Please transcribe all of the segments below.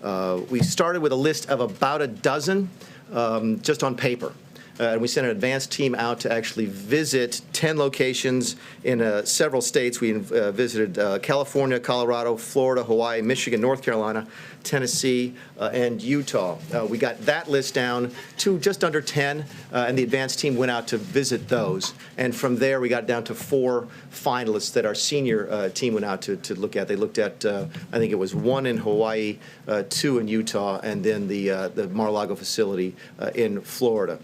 We started with a list of about a dozen just on paper. And we sent an advanced team out to actually visit 10 locations in several states. We visited California, Colorado, Florida, Hawaii, Michigan, North Carolina, Tennessee, and Utah. We got that list down to just under 10, and the advanced team went out to visit those. And from there, we got down to 4 finalists that our senior team went out to look at. They looked at, I think it was 1 in Hawaii, 2 in Utah, and then the Mar-a-Lago facility in Florida.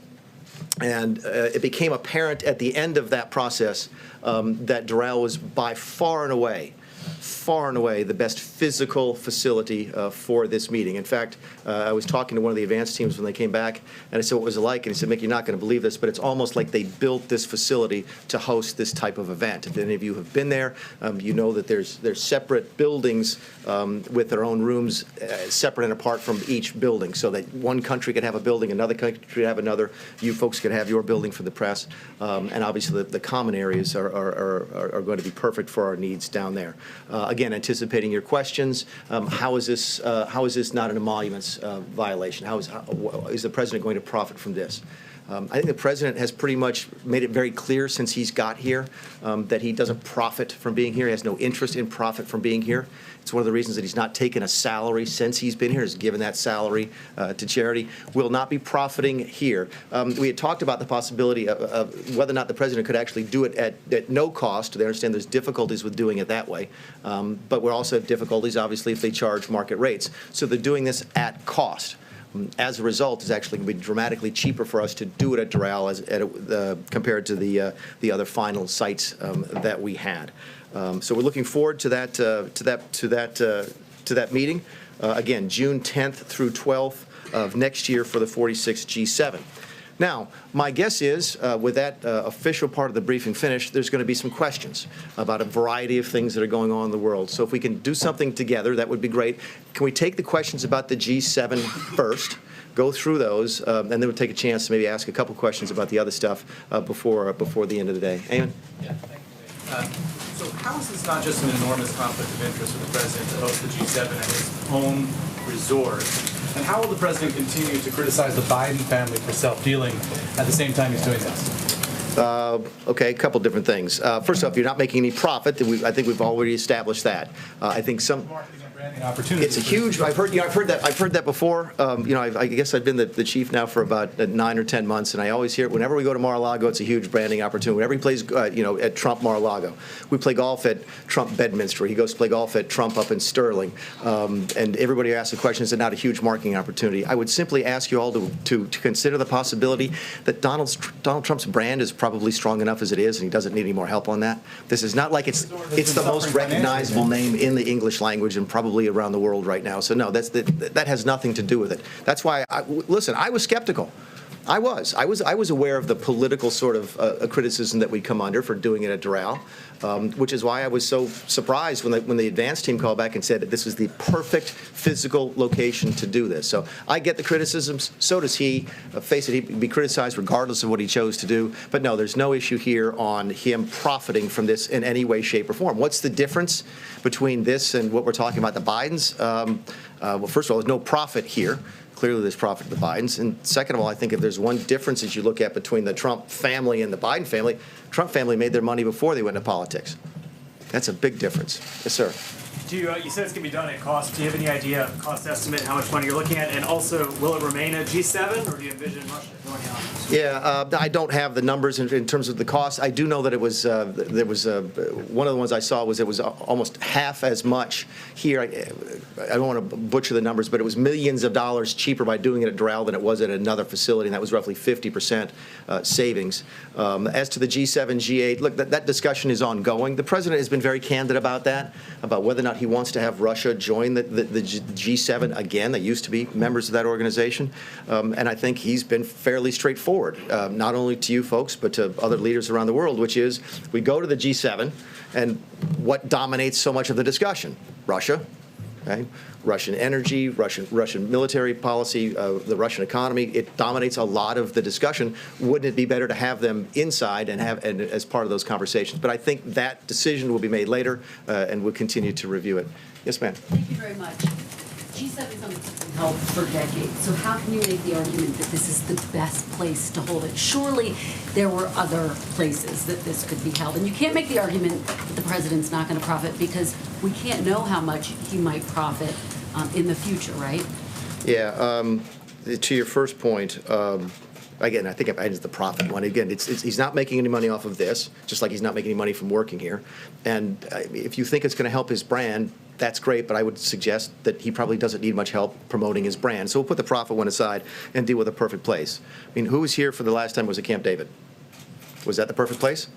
And it became apparent at the end of that process that Doral was by far and away the best physical facility for this meeting. In fact, I was talking to one of the advanced teams when they came back, and I said, what was it like? And he said, Mick, you're not going to believe this, but it's almost like they built this facility to host this type of event. If any of you have been there, you know that there's separate buildings with their own rooms, separate and apart from each building, so that one country could have a building, another country could have another, you folks could have your building for the press, and obviously the common areas are going to be perfect for our needs down there. Again, anticipating your questions, how is this not an emoluments violation? How is the president going to profit from this? I think the president has pretty much made it very clear since he's got here that he doesn't profit from being here. He has no interest in profit from being here. It's one of the reasons that he's not taken a salary since he's been here, has given that salary to charity. Will not be profiting here. We had talked about the possibility of whether or not the president could actually do it at no cost. They understand there's difficulties with doing it that way. But we also have difficulties, obviously, if they charge market rates. So they're doing this at cost. As a result, it's actually going to be dramatically cheaper for us to do it at Doral compared to the other final sites that we had. So we're looking forward to that meeting. Again, June 10th through 12th of next year for the 46th G7. Now, my guess is, with that official part of the briefing finished, there's going to be some questions about a variety of things that are going on in the world. So if we can do something together, that would be great. Can we take the questions about the G7 first, go through those, and then we'll take a chance to maybe ask a couple questions about the other stuff before the end of the day. Eamon? Yeah, thank you. So how is this not just an enormous conflict of interest for the president to host the G7 at his home resort? And how will the president continue to criticize the Biden family for self-dealing at the same time he's doing this? Okay, a couple different things. First off, you're not making any profit. I think we've already established that. I think some. It's a huge. I've heard that before. I guess I've been the chief now for about 9 or 10 months, and I always hear it whenever we go to Mar-a-Lago. It's a huge branding opportunity. Whenever he plays, at Trump Mar-a-Lago, we play golf at Trump Bedminster. He goes to play golf at Trump up in Sterling, and everybody asks the question: is it not a huge marketing opportunity? I would simply ask you all to consider the possibility that Donald Trump's brand is probably strong enough as it is, and he doesn't need any more help on that. This is not like it's the most recognizable name in the English language and probably around the world right now. So no, that has nothing to do with it. That's why, listen, I was skeptical. I was aware of the political sort of criticism that we'd come under for doing it at Doral, which is why I was so surprised when the advanced team called back and said that this was the perfect physical location to do this. So I get the criticisms. So does he. Face it, he'd be criticized regardless of what he chose to do. But no, there's no issue here on him profiting from this in any way, shape, or form. What's the difference between this and what we're talking about, the Bidens? Well, first of all, there's no profit here. Clearly, there's profit to the Bidens. And second of all, I think if there's one difference as you look at between the Trump family and the Biden family, Trump family made their money before they went into politics. That's a big difference. Yes, sir. You said it's going to be done at cost. Do you have any idea, cost estimate, how much money you're looking at? And also, will it remain a G7, or do you envision Russia going out? Yeah, I don't have the numbers in terms of the cost. I do know that it was there was one of the ones I saw was it was almost half as much here. I don't want to butcher the numbers, but it was millions of dollars cheaper by doing it at Doral than it was at another facility, and that was roughly 50% savings. As to the G7, G8, look, that discussion is ongoing. The president has been very candid about that, about whether or not he wants to have Russia join the G7 again. They used to be members of that organization, and I think he's been fairly straightforward, not only to you folks, but to other leaders around the world, which is we go to the G7, and what dominates so much of the discussion? Russia. Okay? Russian energy, Russian military policy, the Russian economy, it dominates a lot of the discussion. Wouldn't it be better to have them inside and as part of those conversations? But I think that decision will be made later, and we'll continue to review it. Yes, ma'am. Thank you very much. G7 summit's been held for decades, so how can you make the argument that this is the best place to hold it? Surely there were other places that this could be held, and you can't make the argument that the president's not going to profit because we can't know how much he might profit in the future, right? Yeah. To your first point, again, I think it's the profit one. Again, he's not making any money off of this, just like he's not making any money from working here. And if you think it's going to help his brand, that's great, but I would suggest that he probably doesn't need much help promoting his brand. So we'll put the profit one aside and deal with a perfect place. I mean, who was here for the last time was at Camp David? Was that the perfect place?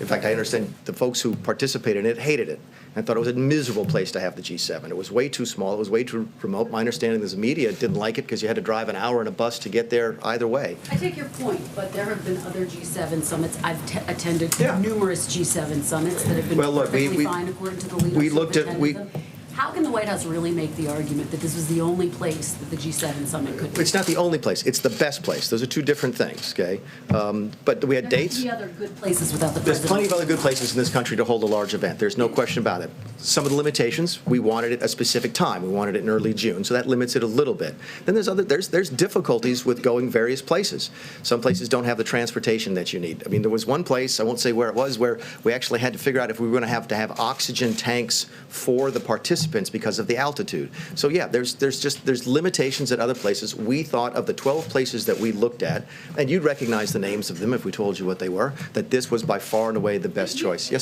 In fact, I understand the folks who participated in it hated it and thought it was a miserable place to have the G7. It was way too small. It was way too remote. My understanding is the media didn't like it because you had to drive an hour in a bus to get there either way. I take your point, but there have been other G7 summits. I've attended numerous G7 summits that have been perfectly fine according to the leaders. How can the White House really make the argument that this was the only place that the G7 summit could be? It's not the only place. It's the best place. Those are two different things, okay? But we had dates. There have to be other good places without the president. There's plenty of other good places in this country to hold a large event. There's no question about it. Some of the limitations, we wanted it at a specific time. We wanted it in early June, so that limits it a little bit. Then there's difficulties with going various places. Some places don't have the transportation that you need. I mean, there was one place, I won't say where it was, where we actually had to figure out if we were going to have oxygen tanks for the participants because of the altitude. So yeah, there's limitations at other places. We thought of the 12 places that we looked at, and you'd recognize the names of them if we told you what they were, that this was by far and away the best choice. Yes.